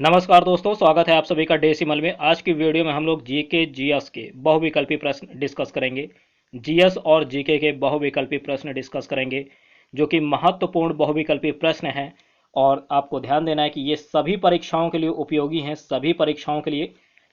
नमस्कार दोस्तों, स्वागत है आप सभी का डेसिमल में। आज की वीडियो में हम लोग जीके जीएस के बहुविकल्पी प्रश्न डिस्कस करेंगे। जीएस और जीके के बहुविकल्पी प्रश्न डिस्कस करेंगे जो कि महत्वपूर्ण बहुविकल्पी प्रश्न हैं। और आपको ध्यान देना है कि ये सभी परीक्षाओं के लिए उपयोगी हैं, सभी परीक्षाओं के लिए,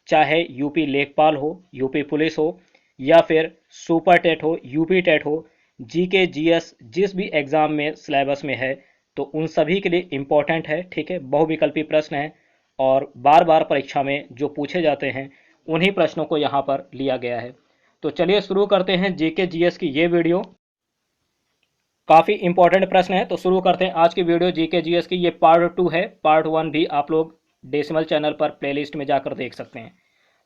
चाहे यूपी लेखपाल हो, यूपी पुलिस हो, या फिर सुपर टेट हो, यूपी टेट हो। जीके जीएस जिस भी एग्जाम में सिलेबस में है तो उन सभी के लिए इम्पोर्टेंट है। ठीक है, बहुविकल्पी प्रश्न है और बार बार परीक्षा में जो पूछे जाते हैं उन्हीं प्रश्नों को यहाँ पर लिया गया है। तो चलिए शुरू करते हैं जीके जीएस की ये वीडियो। काफ़ी इंपॉर्टेंट प्रश्न है तो शुरू करते हैं आज की वीडियो जीके जीएस की। ये पार्ट 2 है, पार्ट 1 भी आप लोग डेसिमल चैनल पर प्लेलिस्ट में जाकर देख सकते हैं।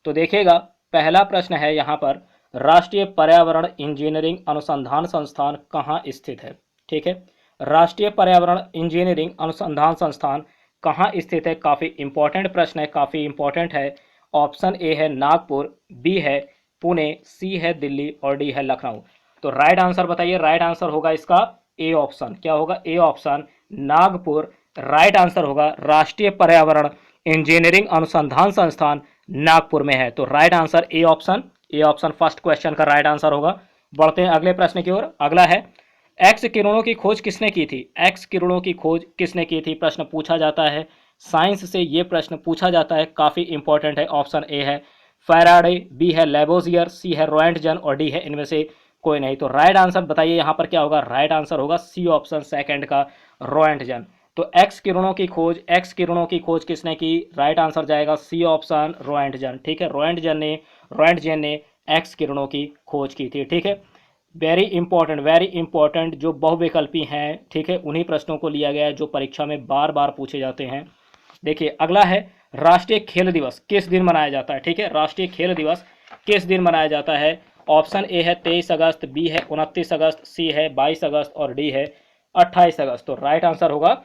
तो देखिएगा, पहला प्रश्न है यहाँ पर, राष्ट्रीय पर्यावरण इंजीनियरिंग अनुसंधान संस्थान कहाँ स्थित है। ठीक है, राष्ट्रीय पर्यावरण इंजीनियरिंग अनुसंधान संस्थान कहाँ स्थित है। काफ़ी इंपॉर्टेंट प्रश्न है, काफ़ी इंपॉर्टेंट है। ऑप्शन ए है नागपुर, बी है पुणे, सी है दिल्ली और डी है लखनऊ। तो राइट आंसर बताइए। राइट आंसर होगा इसका ए ऑप्शन। क्या होगा? A option, Nagpur. Right answer होगा राष्ट्रीय पर्यावरण इंजीनियरिंग अनुसंधान संस्थान नागपुर में है। तो right answer A option. A option first question का राइट आंसर होगा। बढ़ते हैं अगले प्रश्न की ओर। अगला है, एक्स किरणों की खोज किसने की थी। एक्स किरणों की खोज किसने की थी, प्रश्न पूछा जाता है। साइंस से ये प्रश्न पूछा जाता है, काफी इंपॉर्टेंट है। ऑप्शन ए है फैराडे, बी है लेबोजियर, सी है रोएंटजन और डी है इनमें से कोई नहीं। तो राइट आंसर बताइए यहाँ पर क्या होगा। राइट आंसर होगा सी ऑप्शन सेकंड का, रोएंटजन। तो एक्स किरणों की खोज, एक्स किरणों की खोज किसने की, राइट आंसर जाएगा सी ऑप्शन, रोएंटजन। ठीक है, रोएंटजन ने एक्स किरणों की खोज की थी। ठीक है, वेरी इंपॉर्टेंट जो बहुविकल्पी हैं, ठीक है, उन्हीं प्रश्नों को लिया गया है जो परीक्षा में बार बार पूछे जाते हैं। देखिए अगला है, राष्ट्रीय खेल दिवस किस दिन मनाया जाता है। ठीक है, राष्ट्रीय खेल दिवस किस दिन मनाया जाता है। ऑप्शन ए है 23 अगस्त, बी है 29 अगस्त, सी है 22 अगस्त और डी है 28 अगस्त। तो राइट आंसर होगा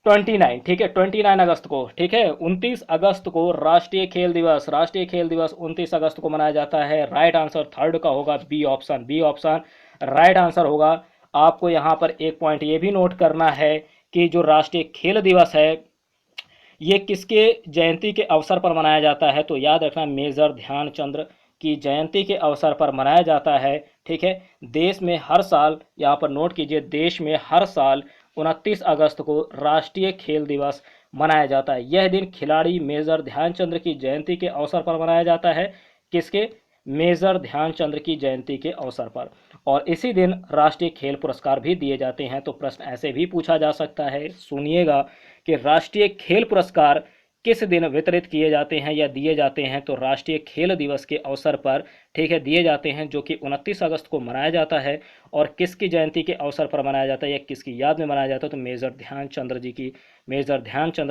29। ठीक है, 29 अगस्त को। ठीक है, 29 अगस्त को राष्ट्रीय खेल दिवस, राष्ट्रीय खेल दिवस 29 अगस्त को मनाया जाता है। राइट आंसर थर्ड का होगा B option, B option right answer होगा। आपको यहाँ पर एक पॉइंट ये भी नोट करना है कि जो राष्ट्रीय खेल दिवस है ये किसके जयंती के अवसर पर मनाया जाता है। तो याद रखना, मेजर ध्यानचंद्र की जयंती के अवसर पर मनाया जाता है। ठीक है, देश में हर साल, यहाँ पर नोट कीजिए, देश में हर साल 29 अगस्त को राष्ट्रीय खेल दिवस मनाया जाता है। यह दिन खिलाड़ी मेजर ध्यानचंद्र की जयंती के अवसर पर मनाया जाता है। किसके? मेजर ध्यानचंद्र की जयंती के अवसर पर। और इसी दिन राष्ट्रीय खेल पुरस्कार भी दिए जाते हैं। तो प्रश्न ऐसे भी पूछा जा सकता है, सुनिएगा, कि राष्ट्रीय खेल पुरस्कार किस दिन वितरित किए जाते हैं या दिए जाते हैं। तो राष्ट्रीय खेल दिवस के अवसर पर, ठीक है, दिए जाते हैं, जो कि 29 अगस्त को मनाया जाता है। और किसकी जयंती के अवसर पर मनाया जाता है या किसकी याद में मनाया जाता है। तो मेजर ध्यानचंद्र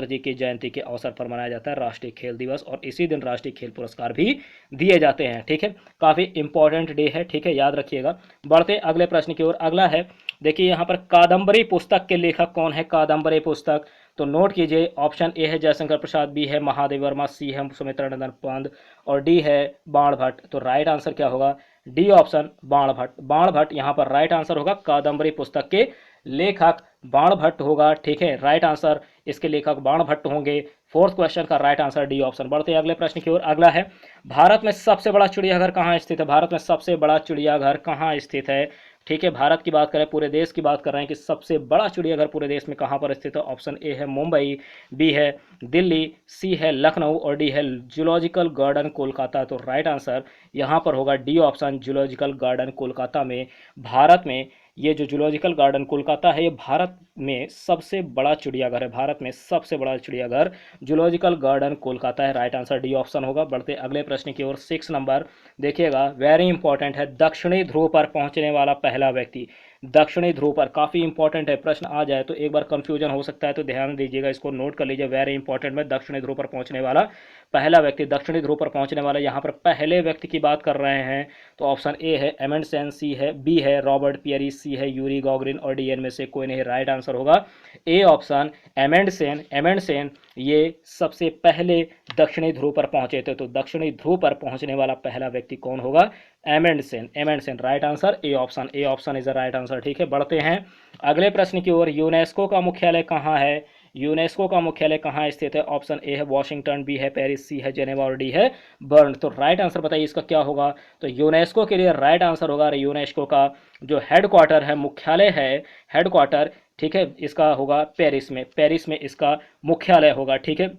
जी की जयंती के अवसर पर मनाया जाता है राष्ट्रीय खेल दिवस। और इसी दिन राष्ट्रीय खेल पुरस्कार भी दिए जाते हैं। ठीक है, काफ़ी इंपॉर्टेंट डे है। ठीक है, याद रखिएगा। बढ़ते अगले प्रश्न की ओर। अगला है, देखिए यहाँ पर, कादम्बरी पुस्तक के लेखक कौन है। कादम्बरी पुस्तक, तो नोट कीजिए, ऑप्शन ए है जयशंकर प्रसाद, बी है महादेव वर्मा, सी है सुमित्रा नंदन पंत और डी है बाण भट्ट। तो राइट आंसर क्या होगा? डी ऑप्शन, बाण भट्ट। बाण भट्ट यहाँ पर राइट आंसर होगा। कादम्बरी पुस्तक के लेखक बाण भट्ट होगा। ठीक है, राइट आंसर, इसके लेखक बाण भट्ट होंगे। फोर्थ क्वेश्चन का राइट आंसर डी ऑप्शन। बढ़ते हैं अगले प्रश्न की ओर। अगला है, भारत में सबसे बड़ा चिड़ियाघर कहाँ स्थित है। भारत में सबसे बड़ा चिड़ियाघर कहाँ स्थित है। ठीक है, भारत की बात करें, पूरे देश की बात कर रहे हैं कि सबसे बड़ा चिड़ियाघर पूरे देश में कहाँ पर स्थित है। ऑप्शन ए है मुंबई, बी है दिल्ली, सी है लखनऊ और डी है जूलॉजिकल गार्डन कोलकाता। तो राइट आंसर यहाँ पर होगा D option, zoological garden Kolkata में, भारत में। ये जो जूलॉजिकल गार्डन कोलकाता है ये भारत में सबसे बड़ा चिड़ियाघर है। भारत में सबसे बड़ा चिड़ियाघर जूलॉजिकल गार्डन कोलकाता है। राइट आंसर डी ऑप्शन होगा। बढ़ते अगले प्रश्न की ओर। 6 नंबर, देखिएगा, वेरी इंपॉर्टेंट है, दक्षिणी ध्रुव पर पहुंचने वाला पहला व्यक्ति। दक्षिणी ध्रुव पर काफ़ी इंपॉर्टेंट है, प्रश्न आ जाए तो एक बार कंफ्यूजन हो सकता है, तो ध्यान दीजिएगा, इसको नोट कर लीजिए। वेरी इंपॉर्टेंट में, दक्षिणी ध्रुव पर पहुंचने वाला पहला व्यक्ति, दक्षिणी ध्रुव पर पहुंचने वाला यहाँ पर पहले व्यक्ति की बात कर रहे हैं। तो ऑप्शन ए है एमंडसेन, सी है, बी है रॉबर्ट पियरी, सी है यूरी गॉगरिन और डी में से कोई नहीं। राइट आंसर होगा ए ऑप्शन, एमंडसेन। एमंडसेन ये सबसे पहले दक्षिणी ध्रुव पर पहुंचे थे। तो दक्षिणी ध्रुव पर पहुंचने वाला पहला व्यक्ति कौन होगा? Amundsen, Amundsen. Right answer A option, A option is the right answer. ठीक है, बढ़ते हैं अगले प्रश्न की ओर। यूनेस्को का मुख्यालय कहाँ है। यूनेस्को का मुख्यालय कहाँ स्थित है? ऑप्शन ए है वॉशिंगटन, बी है पेरिस, सी है जेनेवा और डी है बर्न। तो राइट आंसर बताइए इसका क्या होगा? तो यूनेस्को के लिए राइट आंसर होगा, यूनेस्को का जो हेडक्वार्टर है, मुख्यालय है, हेडक्वार्टर, ठीक है, इसका होगा पेरिस में, पेरिस में इसका मुख्यालय होगा, ठीक है।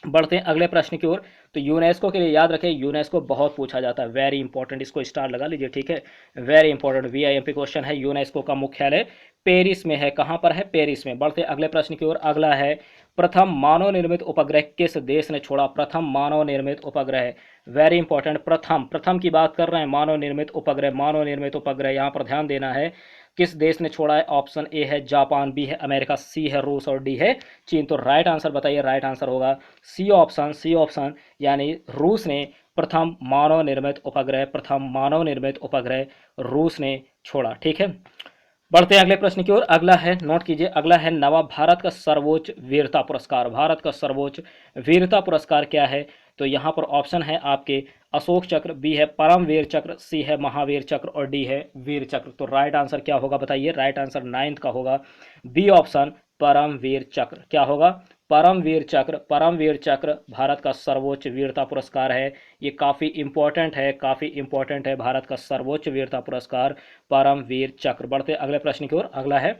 बढ़ते हैं अगले प्रश्न की ओर। तो यूनेस्को के लिए याद रखें, यूनेस्को बहुत पूछा जाता है, वेरी इंपॉर्टेंट, इसको स्टार लगा लीजिए, ठीक है, वेरी इंपॉर्टेंट वीआईएमपी क्वेश्चन है। यूनेस्को का मुख्यालय पेरिस में है, कहाँ पर है? पेरिस में। बढ़ते हैं अगले प्रश्न की ओर। अगला है, प्रथम मानव निर्मित उपग्रह किस देश ने छोड़ा? प्रथम मानव निर्मित उपग्रह, वेरी इंपॉर्टेंट, प्रथम, प्रथम की बात कर रहे हैं, मानव निर्मित उपग्रह, मानव निर्मित उपग्रह, यहाँ पर ध्यान देना है, किस देश ने छोड़ा है? ऑप्शन ए है जापान, बी है अमेरिका, सी है रूस और डी है चीन। तो राइट आंसर बताइए, राइट आंसर होगा सी ऑप्शन, सी ऑप्शन, यानी रूस ने प्रथम मानव निर्मित उपग्रह, प्रथम मानव निर्मित उपग्रह रूस ने छोड़ा, ठीक है। बढ़ते हैं अगले प्रश्न की ओर। अगला है, नोट कीजिए, अगला है नवा भारत का सर्वोच्च वीरता पुरस्कार। भारत का सर्वोच्च वीरता पुरस्कार क्या है? तो यहाँ पर ऑप्शन है आपके अशोक चक्र, बी है परमवीर चक्र, सी है महावीर चक्र और डी है वीर चक्र। तो राइट आंसर क्या होगा बताइए? राइट आंसर 9th का होगा, बी ऑप्शन, परमवीर चक्र। क्या होगा? परमवीर चक्र। परमवीर चक्र भारत का सर्वोच्च वीरता पुरस्कार है, ये काफ़ी इंपॉर्टेंट है, काफ़ी इंपॉर्टेंट है, भारत का सर्वोच्च वीरता पुरस्कार परमवीर चक्र। बढ़ते अगले प्रश्न की ओर। अगला है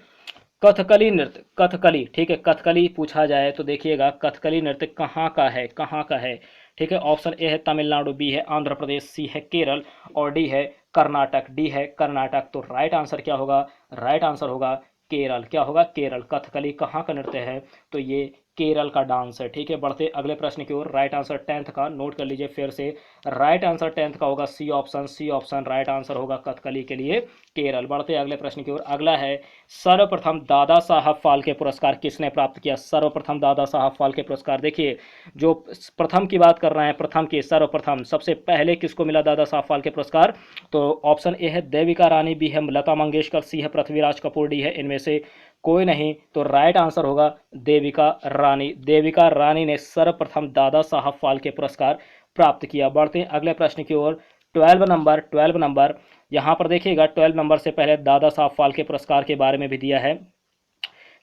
कथकली नृत्य, कथकली, ठीक है, कथकली पूछा जाए तो देखिएगा कथकली नृत्य कहाँ का है, कहाँ का है, ठीक है। ऑप्शन ए है तमिलनाडु, बी है आंध्र प्रदेश, सी है केरल और डी है कर्नाटक, डी है कर्नाटक। तो राइट आंसर क्या होगा? राइट आंसर होगा केरल। क्या होगा? केरल। कथकली कहाँ का नृत्य है? तो ये केरल का डांस है, ठीक है। बढ़ते अगले प्रश्न की ओर। राइट आंसर 10th का नोट कर लीजिए फिर से, राइट आंसर 10th का होगा C option, C option, right answer होगा कथकली के लिए केरल। बढ़ते अगले प्रश्न की ओर। अगला है, सर्वप्रथम दादा साहब फाल्के पुरस्कार किसने प्राप्त किया? सर्वप्रथम दादा साहब फाल्के पुरस्कार, देखिए जो प्रथम की बात कर रहे हैं, प्रथम की, सर्वप्रथम, सबसे पहले किसको मिला दादा साहब फाल्के पुरस्कार? तो ऑप्शन ए है देविका रानी, बी है लता मंगेशकर, सी है पृथ्वीराज कपूर, डी है इनमें से कोई नहीं। तो राइट आंसर होगा देविका रानी। देविका रानी ने सर्वप्रथम दादा साहब फाल्के पुरस्कार प्राप्त किया। बढ़ते हैं अगले प्रश्न की ओर। 12 नंबर, 12 नंबर, यहाँ पर देखिएगा 12 नंबर से पहले दादा साहब फाल्के पुरस्कार के बारे में भी दिया है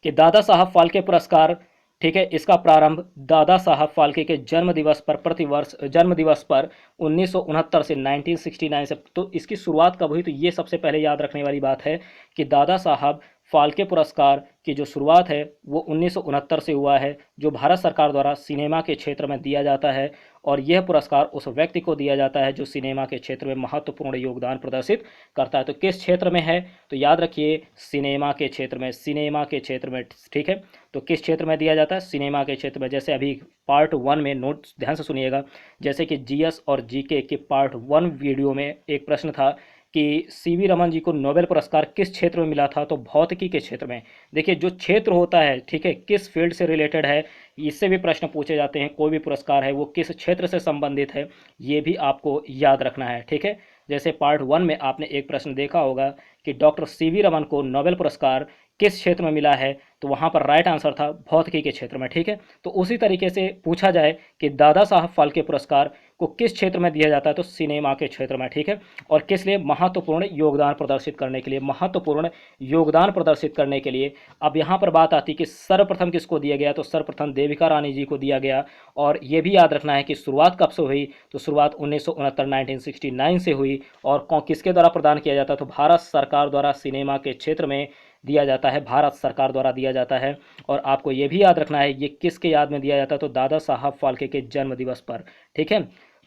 कि दादा साहब फाल्के पुरस्कार, ठीक है, इसका प्रारंभ दादा साहब फाल्के के जन्म दिवस पर, प्रतिवर्ष जन्म दिवस पर 1969 से 1969 से, तो इसकी शुरुआत कब हुई? तो ये सबसे पहले याद रखने वाली बात है कि दादा साहब फाल्के पुरस्कार की जो शुरुआत है वो 1969 से हुआ है, जो भारत सरकार द्वारा सिनेमा के क्षेत्र में दिया जाता है। और यह पुरस्कार उस व्यक्ति को दिया जाता है जो सिनेमा के क्षेत्र में महत्वपूर्ण योगदान प्रदर्शित करता है। तो किस क्षेत्र में है? तो याद रखिए सिनेमा के क्षेत्र में, सिनेमा के क्षेत्र में, ठीक है। तो किस क्षेत्र में दिया जाता है? सिनेमा के क्षेत्र में। जैसे अभी पार्ट 1 में, नोट ध्यान से सुनिएगा, जैसे कि जीएस और जीके के पार्ट 1 वीडियो में एक प्रश्न था कि सीवी रमन जी को नोबेल पुरस्कार किस क्षेत्र में मिला था? तो भौतिकी के क्षेत्र में। देखिए जो क्षेत्र होता है, ठीक है, किस फील्ड से रिलेटेड है, इससे भी प्रश्न पूछे जाते हैं। कोई भी पुरस्कार है वो किस क्षेत्र से संबंधित है, ये भी आपको याद रखना है, ठीक है। जैसे पार्ट 1 में आपने एक प्रश्न देखा होगा कि डॉक्टर सीवी रमन को नोबेल पुरस्कार किस क्षेत्र में मिला है, तो वहाँ पर राइट आंसर था भौतिकी के क्षेत्र में, ठीक है। तो उसी तरीके से पूछा जाए कि दादा साहब फाल्के पुरस्कार को किस क्षेत्र में दिया जाता है, तो सिनेमा के क्षेत्र में, ठीक है। और किस लिए? महत्वपूर्ण योगदान प्रदर्शित करने के लिए, महत्वपूर्ण योगदान प्रदर्शित करने के लिए। अब यहाँ पर बात आती कि सर्वप्रथम किसको दिया गया, तो सर्वप्रथम देविका रानी जी को दिया गया। और ये भी याद रखना है कि शुरुआत कब से हुई, तो शुरुआत 1969 से हुई। और किसके द्वारा प्रदान किया जाता है, तो भारत सरकार द्वारा सिनेमा के क्षेत्र में दिया जाता है, भारत सरकार द्वारा दिया जाता है। और आपको ये भी याद रखना है ये किसके याद में दिया जाता है, तो दादा साहब फाल्के के जन्म दिवस पर, ठीक है।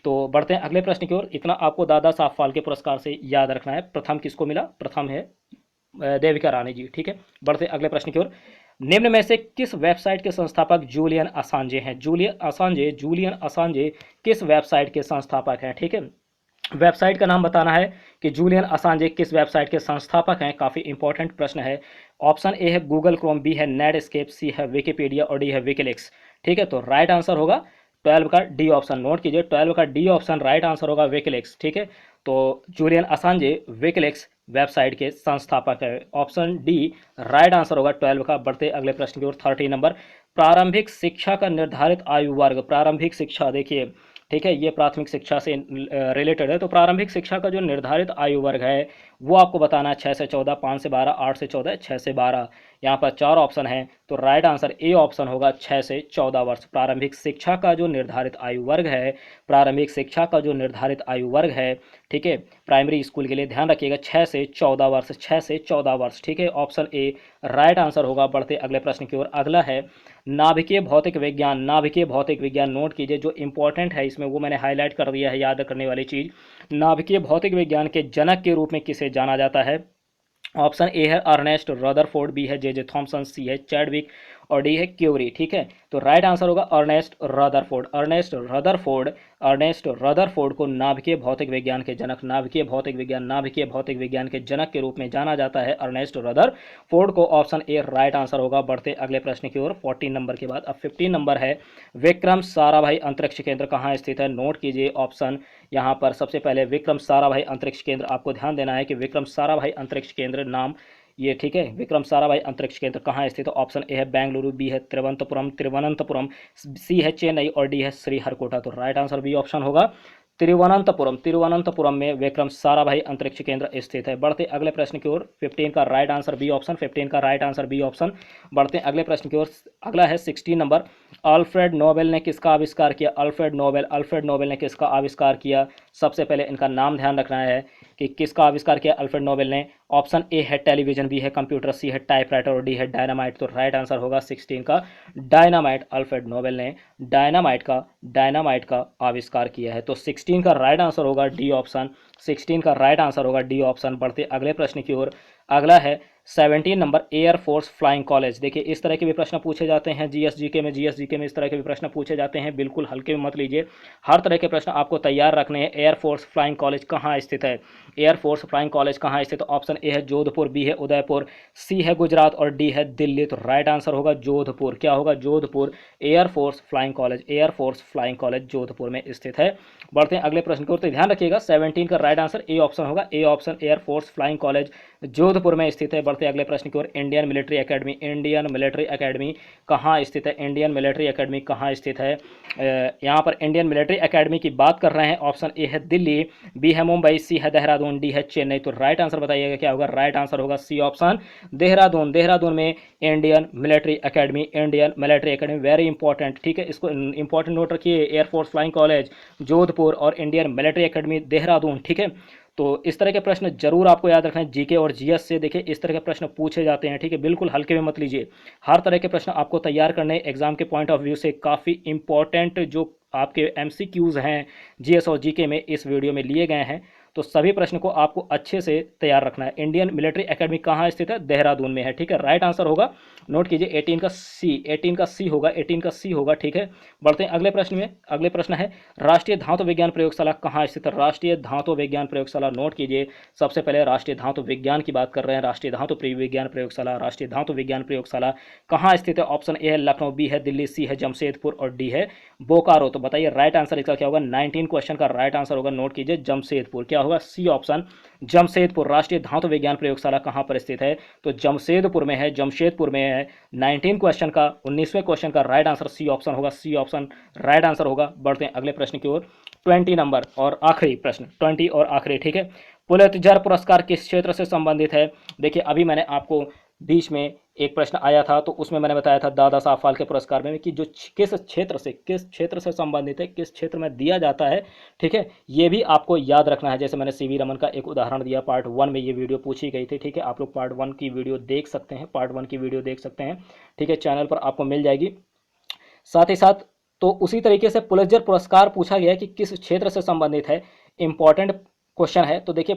तो बढ़ते हैं अगले प्रश्न की ओर। इतना आपको दादा साहब फाल्के पुरस्कार से याद रखना है। प्रथम किसको मिला? प्रथम है देविका रानी जी, ठीक है। बढ़ते अगले प्रश्न की ओर। निम्न में से किस वेबसाइट के संस्थापक जूलियन असांजे हैं? जूलियन असांजे किस वेबसाइट के संस्थापक हैं, ठीक है। वेबसाइट का नाम बताना है कि जूलियन असांजे किस वेबसाइट के संस्थापक हैं, काफ़ी इंपॉर्टेंट प्रश्न है। ऑप्शन ए है गूगल क्रोम, बी है नेटस्केप, सी है विकिपीडिया और डी है विकिलीक्स, ठीक है। तो राइट आंसर होगा 12 का डी ऑप्शन। नोट कीजिए 12 का डी ऑप्शन राइट आंसर होगा विकिलीक्स, ठीक है। तो जूलियन असांजे विकिलीक्स वेबसाइट के संस्थापक है, ऑप्शन डी राइट आंसर होगा 12 का। बढ़ते अगले प्रश्न की ओर। 13 नंबर, प्रारंभिक शिक्षा का निर्धारित आयु वर्ग, प्रारंभिक शिक्षा देखिए, ठीक है, ये प्राथमिक शिक्षा से रिलेटेड है। तो प्रारंभिक शिक्षा का जो निर्धारित आयु वर्ग है वो आपको बताना है 6 से 14, 5 से 12, 8 से 14, 6 से 12। यहाँ पर 4 ऑप्शन हैं, तो राइट आंसर ए ऑप्शन होगा 6 से 14 वर्ष। प्रारंभिक शिक्षा का जो निर्धारित आयु वर्ग है, प्रारंभिक शिक्षा का जो निर्धारित आयु वर्ग है, ठीक है, प्राइमरी स्कूल के लिए ध्यान रखिएगा 6 से 14 वर्ष, 6 से 14 वर्ष, ठीक है, ऑप्शन ए राइट आंसर होगा। बढ़ते अगले प्रश्न की ओर। अगला है नाभिकीय भौतिक विज्ञान। नाभिकीय भौतिक विज्ञान नोट कीजिए, जो इंपॉर्टेंट है इसमें वो मैंने हाईलाइट कर दिया है, याद करने वाली चीज। नाभिकीय भौतिक विज्ञान के जनक के रूप में किसे जाना जाता है? ऑप्शन ए है अर्नेस्ट रदरफोर्ड, बी है जे थॉमसन, सी है चैडविक और डी है क्यूरी, ठीक है। तो राइट आंसर होगा Ernest Rutherford. Ernest Rutherford, Ernest Rutherford को नाभिकीय भौतिक विज्ञान के जनक, नाभिकीय भौतिक विज्ञान के जनक के रूप में जाना जाता है अर्नेस्ट रदरफोर्ड को। ऑप्शन ए राइट आंसर होगा। बढ़ते अगले प्रश्न की ओर। 14 नंबर के बाद अब 15 नंबर है, विक्रम साराभाई अंतरिक्ष केंद्र कहाँ स्थित है? नोट कीजिए ऑप्शन। यहाँ पर सबसे पहले विक्रम साराभाई अंतरिक्ष केंद्र, आपको ध्यान देना है कि विक्रम साराभाई अंतरिक्ष केंद्र नाम ये, ठीक है, विक्रम साराभाई अंतरिक्ष केंद्र कहाँ स्थित है? ऑप्शन ए है बेंगलुरु, बी है तिरुवनंतपुरम, सी है चेन्नई और डी है श्रीहरिकोटा। तो राइट आंसर बी ऑप्शन होगा तिरुवनंतपुरम में विक्रम साराभाई अंतरिक्ष केंद्र स्थित है। बढ़ते अगले प्रश्न की ओर। 15 का राइट आंसर बी ऑप्शन, 15 का राइट आंसर बी ऑप्शन। बढ़ते अगले प्रश्न की ओर। अगला है 16 नंबर, अल्फ्रेड नोबेल ने किसका आविष्कार किया? अल्फ्रेड नोबेल ने किसका आविष्कार किया? सबसे पहले इनका नाम ध्यान रखना है कि किसका आविष्कार किया अल्फ्रेड नोबेल ने। ऑप्शन ए है टेलीविजन, बी है कंप्यूटर, सी है टाइपराइटर और डी है डायनामाइट। तो राइट आंसर होगा 16 का डायनामाइट। अल्फ्रेड नोबेल ने डायनामाइट का आविष्कार किया है। तो 16 का राइट आंसर होगा डी ऑप्शन, 16 का राइट आंसर होगा डी ऑप्शन। बढ़ते अगले प्रश्न की ओर। अगला है 17 number, air force flying college. देखिए इस तरह के भी प्रश्न पूछे जाते हैं जीएसजीके में इस तरह के भी प्रश्न पूछे जाते हैं, बिल्कुल हल्के में मत लीजिए। हर तरह के प्रश्न आपको तैयार रखने हैं। एयर फोर्स फ्लाइंग कॉलेज कहाँ स्थित है? एयर फोर्स फ्लाइंग कॉलेज कहाँ स्थित है? ऑप्शन ए है जोधपुर, बी है उदयपुर, सी है गुजरात और डी है दिल्ली। तो राइट आंसर होगा जोधपुर। क्या होगा? Jodhpur. Air force flying college Jodhpur में स्थित है। बढ़ते हैं अगले प्रश्न की ओर। तो ध्यान रखिएगा 17 का राइट आंसर ए ऑप्शन होगा, A option, air force flying college Jodhpur में स्थित है। बढ़ते अगले प्रश्न की ओर। इंडियन मिलिट्री एकेडमी कहाँ स्थित है? इंडियन मिलिट्री एकेडमी कहाँ स्थित है? यहाँ पर इंडियन मिलिट्री एकेडमी की बात कर रहे हैं। ऑप्शन ए है दिल्ली, बी है मुंबई, सी है देहरादून, डी है चेन्नई। तो राइट आंसर बताइएगा क्या होगा? राइट आंसर होगा सी ऑप्शन, देहरादून। देहरादून में Indian military academy very important, ठीक है, इसको इंपॉर्टेंट नोट रखिए। एयरफोर्स फ्लाइंग कॉलेज जोधपुर और इंडियन मिलिट्री एकेडमी देहरादून, ठीक है। तो इस तरह के प्रश्न जरूर आपको याद रखना है। जीके और जीएस से देखिए इस तरह के प्रश्न पूछे जाते हैं, ठीक है, बिल्कुल हल्के में मत लीजिए। हर तरह के प्रश्न आपको तैयार करने एग्जाम के पॉइंट ऑफ व्यू से काफ़ी इंपॉर्टेंट जो आपके एमसीक्यूज हैं जीएस और जीके में इस वीडियो में लिए गए हैं। तो सभी प्रश्न को आपको अच्छे से तैयार रखना है। इंडियन मिलिट्री एकेडमी कहाँ स्थित है? देहरादून में है, ठीक है। राइट आंसर होगा, नोट कीजिए 18 का सी होगा, ठीक है। बढ़ते हैं अगले प्रश्न में। अगले प्रश्न है राष्ट्रीय धातु विज्ञान प्रयोगशाला कहाँ स्थित है? राष्ट्रीय धातु विज्ञान प्रयोगशाला, नोट कीजिए। सबसे पहले राष्ट्रीय धातु विज्ञान की बात कर रहे हैं। राष्ट्रीय धातु विज्ञान प्रयोगशाला कहाँ स्थित है? ऑप्शन ए है लखनऊ, बी है दिल्ली, सी है जमशेदपुर और डी है बोकारो। तो बताइए राइट आंसर इसका क्या होगा? 19 क्वेश्चन का राइट आंसर होगा, नोट कीजिए, जमशेदपुर। क्या होगा? C option, Jamshedpur. राष्ट्रीय धातु विज्ञान प्रयोगशाला कहाँ पर स्थित है? तो जमशेदपुर में है, 19 क्वेश्चन का 19वें क्वेश्चन का राइट आंसर सी ऑप्शन होगा, सी ऑप्शन राइट आंसर होगा। बढ़ते हैं अगले प्रश्न की ओर। 20 नंबर और आखिरी प्रश्न, 20 और आखिरी, ठीक है। पुलित्जर पुरस्कार किस क्षेत्र से संबंधित है? देखिए अभी मैंने आपको बीच में एक प्रश्न आया था तो उसमें मैंने बताया था दादा साहब फाल्के पुरस्कार में कि जो किस क्षेत्र से संबंधित है, किस क्षेत्र में दिया जाता है, ठीक है, ये भी आपको याद रखना है। जैसे मैंने सीवी रमन का एक उदाहरण दिया, पार्ट 1 में ये वीडियो पूछी गई थी, ठीक है। आप लोग पार्ट 1 की वीडियो देख सकते हैं, ठीक है, चैनल पर आपको मिल जाएगी। साथ ही साथ तो उसी तरीके से पुलित्जर पुरस्कार पूछा गया कि किस क्षेत्र से संबंधित है, इंपॉर्टेंट क्वेश्चन है। तो देखिए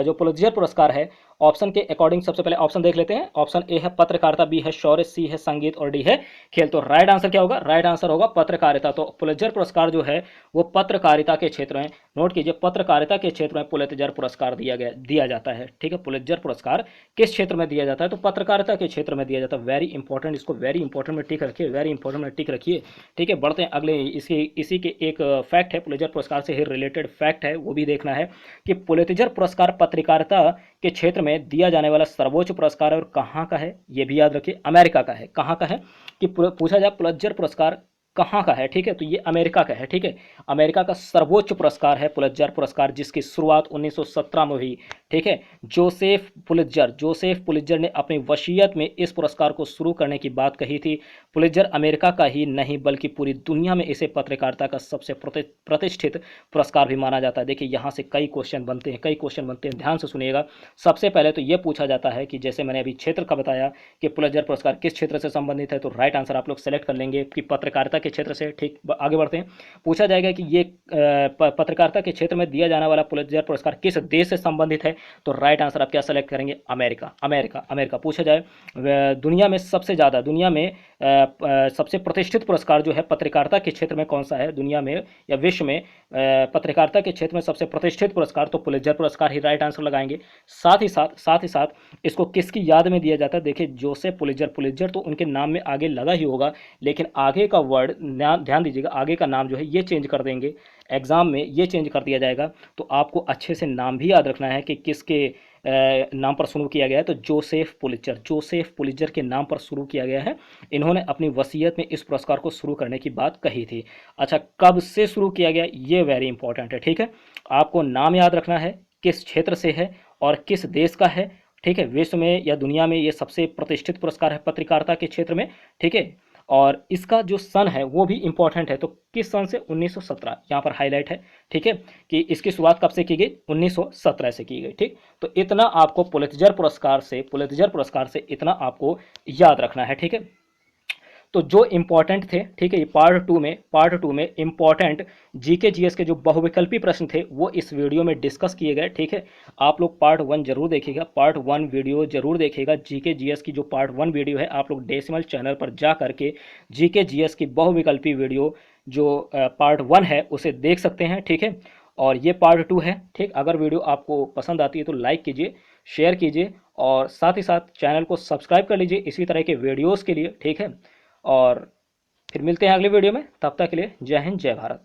जो पुलित्जर पुरस्कार है ऑप्शन के अकॉर्डिंग सबसे पहले ऑप्शन देख लेते हैं। ऑप्शन ए है पत्रकारिता, बी है शौर्य, सी है संगीत और डी है खेल। तो राइट आंसर क्या होगा? राइट आंसर होगा पत्रकारिता। तो पुलित्जर पुरस्कार जो है वो पत्रकारिता के क्षेत्र में, नोट कीजिए, पत्रकारिता के क्षेत्र में पुलित्जर पुरस्कार दिया जाता है, ठीक है। पुलित्जर पुरस्कार किस क्षेत्र में दिया जाता है? तो पत्रकारिता के क्षेत्र में दिया जाता है। वेरी इंपॉर्टेंट, इसको वेरी इंपॉर्टेंट में टिक रखिए, वेरी इंपॉर्टेंट में टिक रखिए, ठीक है। बढ़ते हैं अगले, इसी के एक फैक्ट है, पुलित्जर पुरस्कार से ही रिलेटेड फैक्ट है, वो भी देखना है कि पुलित्जर पुरस्कार पत्रकारिता के क्षेत्र में दिया जाने वाला सर्वोच्च पुरस्कार है और कहाँ का है, ये भी याद रखिए, अमेरिका का है। कहाँ का है कि पूछा जाए पुलित्जर पुरस्कार कहाँ का है, ठीक है, तो ये अमेरिका का है, ठीक है। अमेरिका का सर्वोच्च पुरस्कार है पुलित्जर पुरस्कार, जिसकी शुरुआत 1917 में हुई, ठीक है। जोसेफ पुलित्जर ने अपनी वसीयत में इस पुरस्कार को शुरू करने की बात कही थी। पुलित्जर अमेरिका का ही नहीं बल्कि पूरी दुनिया में इसे पत्रकारिता का सबसे प्रतिष्ठित पुरस्कार भी माना जाता है। देखिए यहाँ से कई क्वेश्चन बनते हैं, ध्यान से सुनिएगा। सबसे पहले तो ये पूछा जाता है कि जैसे मैंने अभी क्षेत्र का बताया कि पुलित्जर पुरस्कार किस क्षेत्र से संबंधित है, तो राइट आंसर आप लोग सेलेक्ट कर लेंगे कि पत्रकारिता के क्षेत्र से, ठीक। आगे बढ़ते हैं। पूछा जाएगा कि ये पत्रकारिता के क्षेत्र में दिया जाने वाला पुलित्जर पुरस्कार किस देश से संबंधित है, तो राइट आंसर आप क्या सेलेक्ट करेंगे, अमेरिका। अमेरिका पूछा जाए दुनिया में सबसे ज़्यादा, दुनिया में सबसे प्रतिष्ठित पुरस्कार जो है पत्रकारिता के क्षेत्र में कौन सा है, दुनिया में या विश्व में पत्रकारिता के क्षेत्र में सबसे प्रतिष्ठित पुरस्कार, तो पुलित्जर पुरस्कार ही राइट आंसर लगाएंगे। साथ ही साथ इसको किसकी याद में दिया जाता है, देखिए जोसेफ पुलित्जर तो उनके नाम में आगे लगा ही होगा, लेकिन आगे का वर्ड ध्यान दीजिएगा, आगे का नाम जो है ये चेंज कर देंगे एग्जाम में, ये चेंज कर दिया जाएगा। तो आपको अच्छे से नाम भी याद रखना है कि किसके नाम पर शुरू किया गया है, तो जोसेफ पुलित्जर के नाम पर शुरू किया गया है। इन्होंने अपनी वसीयत में इस पुरस्कार को शुरू करने की बात कही थी। अच्छा, कब से शुरू किया गया, ये वेरी इंपॉर्टेंट है, ठीक है। आपको नाम याद रखना है, किस क्षेत्र से है और किस देश का है, ठीक है। विश्व में या दुनिया में ये सबसे प्रतिष्ठित पुरस्कार है पत्रकारिता के क्षेत्र में, ठीक है। और इसका जो सन है वो भी इंपॉर्टेंट है, तो किस सन से, 1917 यहाँ पर हाईलाइट है, ठीक है, कि इसकी शुरुआत कब से की गई, 1917 से की गई, ठीक। तो इतना आपको पुलित्जर पुरस्कार से इतना आपको याद रखना है, ठीक है। तो जो इंपॉर्टेंट थे, ठीक है, ये पार्ट टू में इंपॉर्टेंट जीके जीएस के जो बहुविकल्पी प्रश्न थे वो इस वीडियो में डिस्कस किए गए, ठीक है। आप लोग पार्ट 1 जरूर देखिएगा, पार्ट 1 वीडियो जरूर देखिएगा। जीके जीएस की जो पार्ट 1 वीडियो है, आप लोग डेसिमल चैनल पर जा करके जीके जीएस की बहुविकल्पी वीडियो जो पार्ट 1 है उसे देख सकते हैं, ठीक है। और ये पार्ट 2 है, ठीक। अगर वीडियो आपको पसंद आती है तो लाइक कीजिए, शेयर कीजिए और साथ ही साथ चैनल को सब्सक्राइब कर लीजिए इसी तरह के वीडियोज़ के लिए, ठीक है। और फिर मिलते हैं अगले वीडियो में, तब तक के लिए जय हिंद जय भारत।